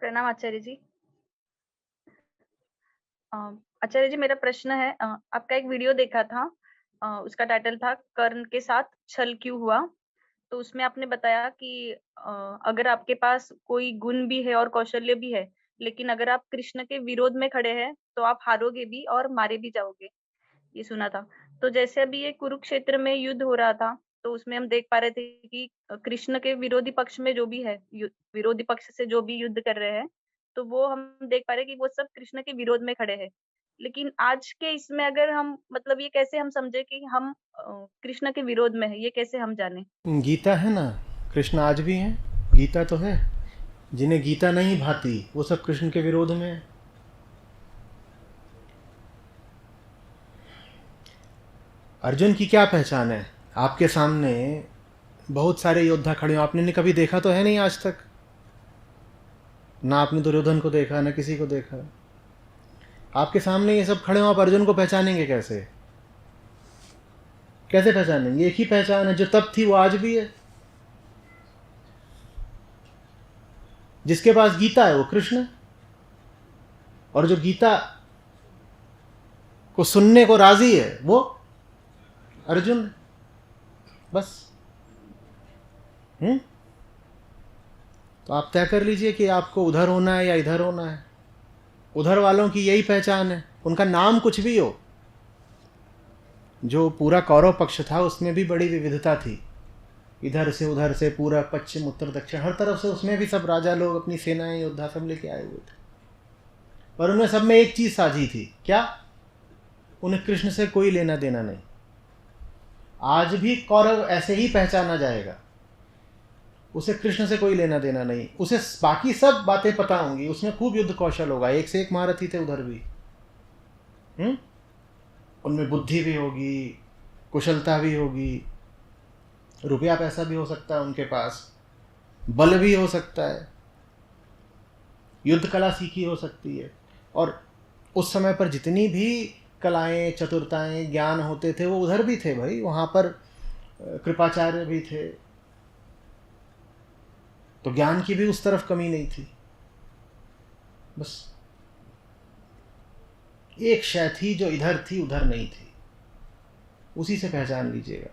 प्रणाम आचार्य जी। अ, आचार्य जी मेरा प्रश्न है आपका एक वीडियो देखा था उसका टाइटल था कर्ण के साथ छल क्यों हुआ? तो उसमें आपने बताया कि अगर आपके पास कोई गुण भी है और कौशल्य भी है, लेकिन अगर आप कृष्ण के विरोध में खड़े हैं, तो आप हारोगे भी और मारे भी जाओगे। ये सुना था। तो जैसे अभी ये कुरुक्षेत्र में युद्ध हो रहा था, तो उसमें हम देख पा रहे थे कि कृष्ण के विरोधी पक्ष में जो भी है, विरोधी पक्ष से जो भी युद्ध कर रहे हैं, तो वो हम देख पा रहे हैं कि वो सब कृष्ण के विरोध में खड़े हैं। लेकिन आज के इसमें अगर हम मतलब ये कैसे हम समझे कि हम कृष्ण के विरोध में है, ये कैसे हम जाने? गीता है ना। कृष्ण आज भी हैं। गीता तो है। जिन्हें गीता नहीं भाती वो सब कृष्ण के विरोध में है। अर्जुन की क्या पहचान है? आपके सामने बहुत सारे योद्धा खड़े हो, आपने कभी देखा तो है नहीं आज तक। ना आपने दुर्योधन को देखा, ना किसी को देखा। आपके सामने ये सब खड़े हो, आप अर्जुन को पहचानेंगे कैसे? कैसे पहचानेंगे? एक ही पहचान है, जो तब थी वो आज भी है। जिसके पास गीता है वो कृष्ण है, और जो गीता को सुनने को राजी है वो अर्जुन है। बस। तो आप तय कर लीजिए कि आपको उधर होना है या इधर होना है। उधर वालों की यही पहचान है, उनका नाम कुछ भी हो। जो पूरा कौरव पक्ष था उसमें भी बड़ी विविधता थी। इधर से उधर से, पूरा पश्चिम उत्तर दक्षिण, हर तरफ से, उसमें भी सब राजा लोग अपनी सेनाएं योद्धा सब लेके आए हुए थे। पर उनमें सब में एक चीज साझी थी, क्या? उन्हें कृष्ण से कोई लेना देना नहीं। आज भी कौरव ऐसे ही पहचाना जाएगा। उसे कृष्ण से कोई लेना देना नहीं। उसे बाकी सब बातें पता होंगी, उसमें खूब युद्ध कौशल होगा, एक से एक महारथी थे उधर भी। उनमें बुद्धि भी होगी, कुशलता भी होगी, रुपया पैसा भी हो सकता है उनके पास, बल भी हो सकता है, युद्ध कला सीखी हो सकती है। और उस समय पर जितनी भी कलाएं, चतुरताएं, ज्ञान होते थे वो उधर भी थे भाई। वहाँ पर कृपाचार्य भी थे, तो ज्ञान की भी उस तरफ कमी नहीं थी। बस एक शय थी जो इधर थी उधर नहीं थी, उसी से पहचान लीजिएगा।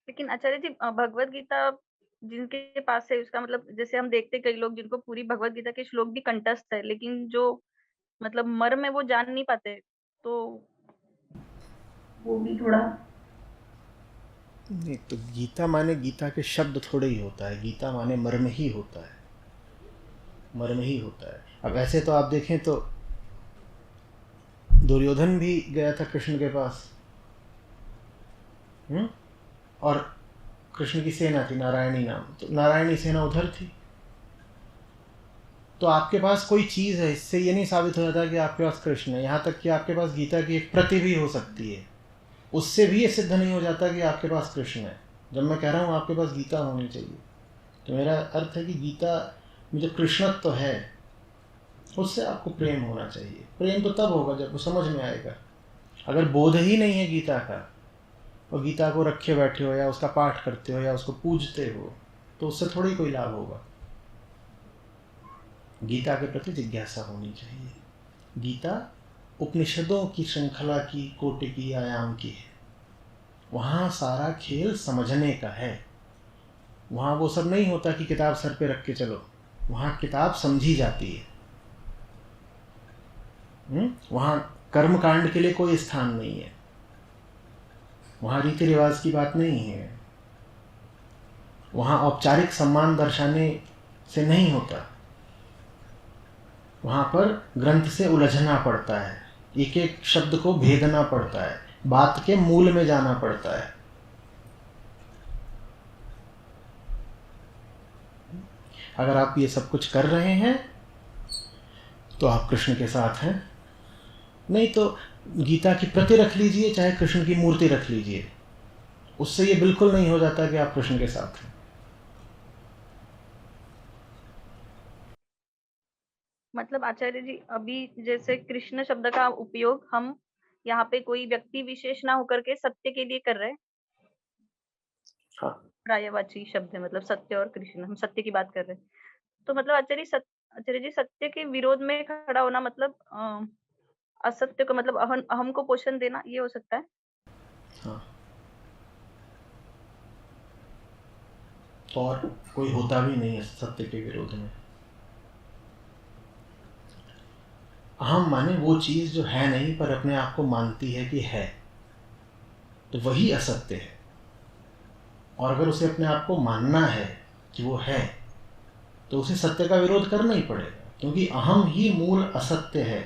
लेकिन आचार्य जी भगवत गीता जिनके पास है उसका मतलब जैसे हम देखते हैं कई लोग जिनको पूरी भगवत गीता के श्लोक भी कंठस्थ है, लेकिन जो मतलब मर्म है वो जान नहीं पाते, तो वो भी थोड़ा नहीं तो गीता माने गीता के शब्द थोड़े ही होता है, गीता माने मर्म ही होता है। मर्म ही होता है। अब ऐसे तो आप देखें तो दुर्योधन भी गया था कृष्ण के पास। और कृष्ण की सेना थी नारायणी नाम, तो नारायणी सेना उधर थी। तो आपके पास कोई चीज़ है, इससे ये नहीं साबित हो जाता कि आपके पास कृष्ण है। यहाँ तक कि आपके पास गीता की एक प्रति भी हो सकती है, उससे भी ये सिद्ध नहीं हो जाता कि आपके पास कृष्ण है। जब मैं कह रहा हूँ आपके पास गीता होनी चाहिए, तो मेरा अर्थ है कि गीता में जो कृष्णत्व तो है, उससे आपको प्रेम होना चाहिए। प्रेम तो तब होगा जब वो समझ में आएगा। अगर बोध ही नहीं है गीता का, और गीता को रखे बैठे हो या उसका पाठ करते हो या उसको पूजते हो, तो उससे थोड़ी कोई लाभ होगा। गीता के प्रति जिज्ञासा होनी चाहिए। गीता उपनिषदों की श्रृंखला की, कोटि की, आयाम की है। वहाँ सारा खेल समझने का है। वहाँ वो सब नहीं होता कि किताब सर पे रख के चलो। वहाँ किताब समझी जाती है। वहाँ कर्मकांड के लिए कोई स्थान नहीं है। वहाँ रीति रिवाज की बात नहीं है। वहाँ औपचारिक सम्मान दर्शाने से नहीं होता। वहाँ पर ग्रंथ से उलझना पड़ता है, एक एक शब्द को भेदना पड़ता है, बात के मूल में जाना पड़ता है। अगर आप ये सब कुछ कर रहे हैं तो आप कृष्ण के साथ हैं। नहीं तो गीता की प्रति रख लीजिए, चाहे कृष्ण की मूर्ति रख लीजिए, उससे ये बिल्कुल नहीं हो जाता कि आप कृष्ण के साथ हैं। मतलब आचार्य जी, अभी जैसे कृष्ण शब्द का उपयोग हम यहाँ पे कोई व्यक्ति विशेष ना होकर के सत्य के लिए कर रहे हैं। हाँ। पर्यायवाची शब्द है, मतलब सत्य और कृष्ण, हम सत्य की बात कर रहे हैं। तो मतलब आचार्य जी, सत्य के विरोध में खड़ा होना मतलब असत्य को, मतलब अहम को पोषण देना, ये हो सकता है? हाँ, और कोई होता भी नहीं है सत्य के विरोध में। अहम माने वो चीज़ जो है नहीं पर अपने आप को मानती है कि है, तो वही असत्य है। और अगर उसे अपने आप को मानना है कि वो है, तो उसे सत्य का विरोध करना ही पड़ेगा, क्योंकि अहम ही मूल असत्य है।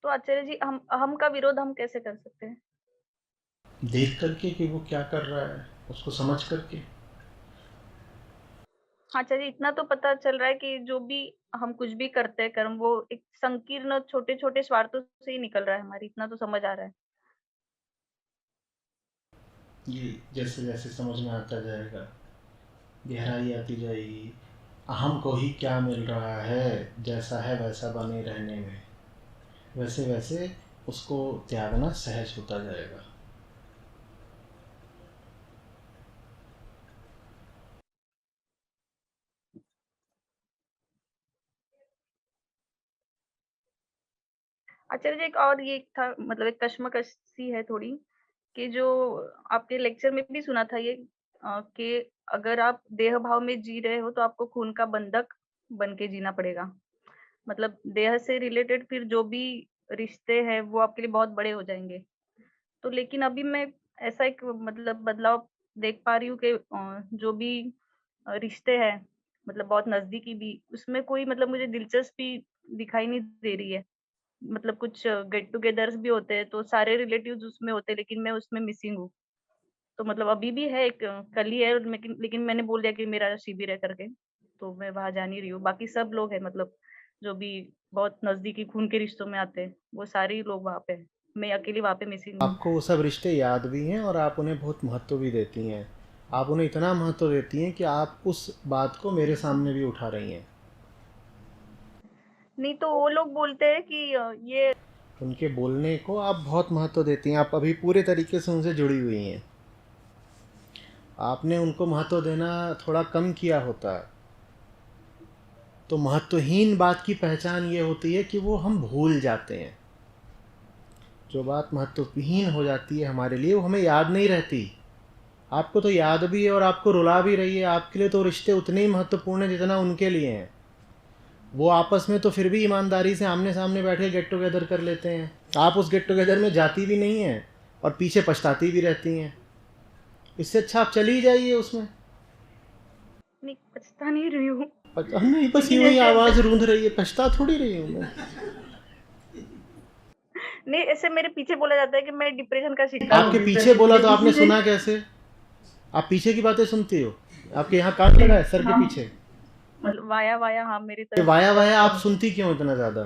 तो आचार्य जी, हम अहम का विरोध हम कैसे कर सकते हैं? देख करके कि वो क्या कर रहा है, उसको समझ करके। हाँ आचार्य, इतना तो पता चल रहा है कि जो भी हम कुछ भी करते हैं कर्म, वो एक संकीर्ण छोटे-छोटे स्वार्थों से ही निकल रहा है हमारी, इतना तो समझ आ रहा है। ये जैसे जैसे समझ में आता जाएगा, गहराई आती जाएगी। अहम को ही क्या मिल रहा है, जैसा है वैसा बने रहने में, वैसे वैसे उसको त्यागना सहज होता जाएगा। आचार्य जी, एक और ये था, मतलब एक कश्मकश सी है थोड़ी, कि जो आपके लेक्चर में भी सुना था ये, कि अगर आप देह भाव में जी रहे हो तो आपको खून का बंधक बन के जीना पड़ेगा। मतलब देह से रिलेटेड फिर जो भी रिश्ते हैं वो आपके लिए बहुत बड़े हो जाएँगे। तो लेकिन अभी मैं ऐसा एक मतलब बदलाव देख पा रही हूँ कि जो भी रिश्ते हैं, मतलब बहुत नज़दीकी भी, उसमें कोई मतलब मुझे दिलचस्पी दिखाई नहीं दे रही है। मतलब कुछ गेट टुगेदर्स भी होते हैं, तो सारे रिलेटिव्स उसमें होते हैं, लेकिन मैं उसमें मिसिंग हूँ। तो मतलब अभी भी है, एक कल ही है, लेकिन लेकिन मैंने बोल दिया कि मेरा शिविर है करके, तो मैं वहाँ जा नहीं रही हूँ। बाकी सब लोग हैं, मतलब जो भी बहुत नज़दीकी खून के रिश्तों में आते हैं, वो सारे ही लोग वहाँ पे हैं। मैं अकेली वहाँ पे मिसिंग हूँ। आपको वो सब रिश्ते याद भी हैं और आप उन्हें बहुत महत्व भी देती हैं। आप उन्हें इतना महत्व देती हैं कि आप उस बात को मेरे सामने भी उठा रही हैं। नहीं तो वो लोग बोलते हैं कि ये उनके बोलने को आप बहुत महत्व देती हैं, आप अभी पूरे तरीके से उनसे जुड़ी हुई हैं। आपने उनको महत्व देना थोड़ा कम किया होता। तो महत्वहीन बात की पहचान ये होती है कि वो हम भूल जाते हैं। जो बात महत्वहीन हो जाती है हमारे लिए, वो हमें याद नहीं रहती। आपको तो याद भी है और आपको रुला भी रही है, आपके लिए तो रिश्ते उतने ही महत्वपूर्ण हैं जितना उनके लिए हैं। वो आपस में तो फिर भी ईमानदारी से आमने सामने बैठ के गेट टुगेदर कर लेते हैं। आप उस गेट टुगेदर में जाती भी नहीं हैं और पीछे पछताती भी रहती हैं। इससे अच्छा आप चली ही जाइए उसमें। नहीं, पछता नहीं रही हूँ। नहीं, बस लेकिन यूं ही ऐसे आवाज़ रूंध रही है, पछता थोड़ी रही हूँ मैं। नहीं, ऐसे मेरे पीछे बोला जाता है कि मैं डिप्रेशन का शिकार आपके हूँ। पीछे बोला तो आपने सुना कैसे? आप पीछे की बातें सुनती हो? आपके यहाँ कान लगा है सर के हाँ, पीछे? मतलब वाया वाया, हाँ, मेरी ये तरफ वाया वाया आप तरफ सुनती क्यों इतना ज़्यादा?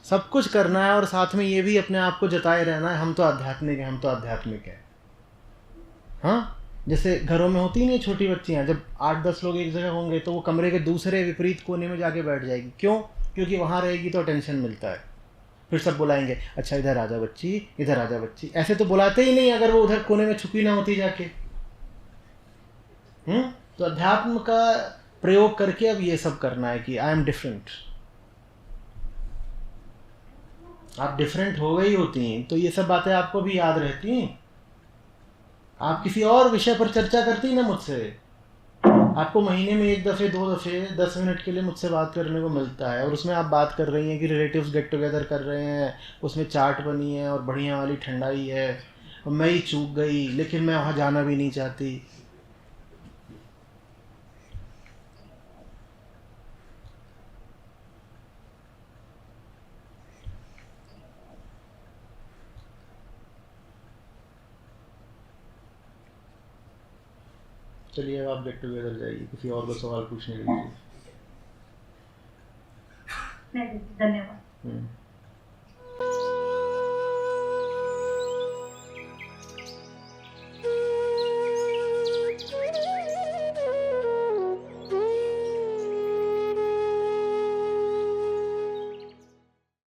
सब कुछ करना है और साथ में ये भी अपने आप को जताए रहना है, हम तो आध्यात्मिक हैं, हम तो आध्यात्मिक हैं। हाँ, जैसे घरों में होती नहीं छोटी बच्चियाँ, जब 8-10 लोग एक जगह होंगे तो वो कमरे के दूसरे विपरीत कोने में जाके बैठ जाएगी। क्यों? क्योंकि वहाँ रहेगी तो अटेंशन मिलता है। फिर सब बुलाएंगे, अच्छा इधर आजा बच्ची, इधर आजा बच्ची। ऐसे तो बुलाते ही नहीं अगर वो उधर कोने में छुपी ना होती जाके। तो अध्यात्म का प्रयोग करके अब ये सब करना है कि आई एम डिफरेंट। आप डिफरेंट हो गई होती हैं तो ये सब बातें आपको भी याद रहती हैं। आप किसी और विषय पर चर्चा करती ना मुझसे, आपको महीने में 1 दफ़े 2 दफ़े 10 मिनट के लिए मुझसे बात करने को मिलता है और उसमें आप बात कर रही हैं कि रिलेटिव्स गेट टुगेदर कर रहे हैं, उसमें चाट बनी है और बढ़िया वाली ठंडाई है और मैं ही चूक गई, लेकिन मैं वहाँ जाना भी नहीं चाहती। चलिए अब आप गेट टुगेदर जाइए, किसी और को सवाल पूछने के लिए। धन्यवाद। हम्म।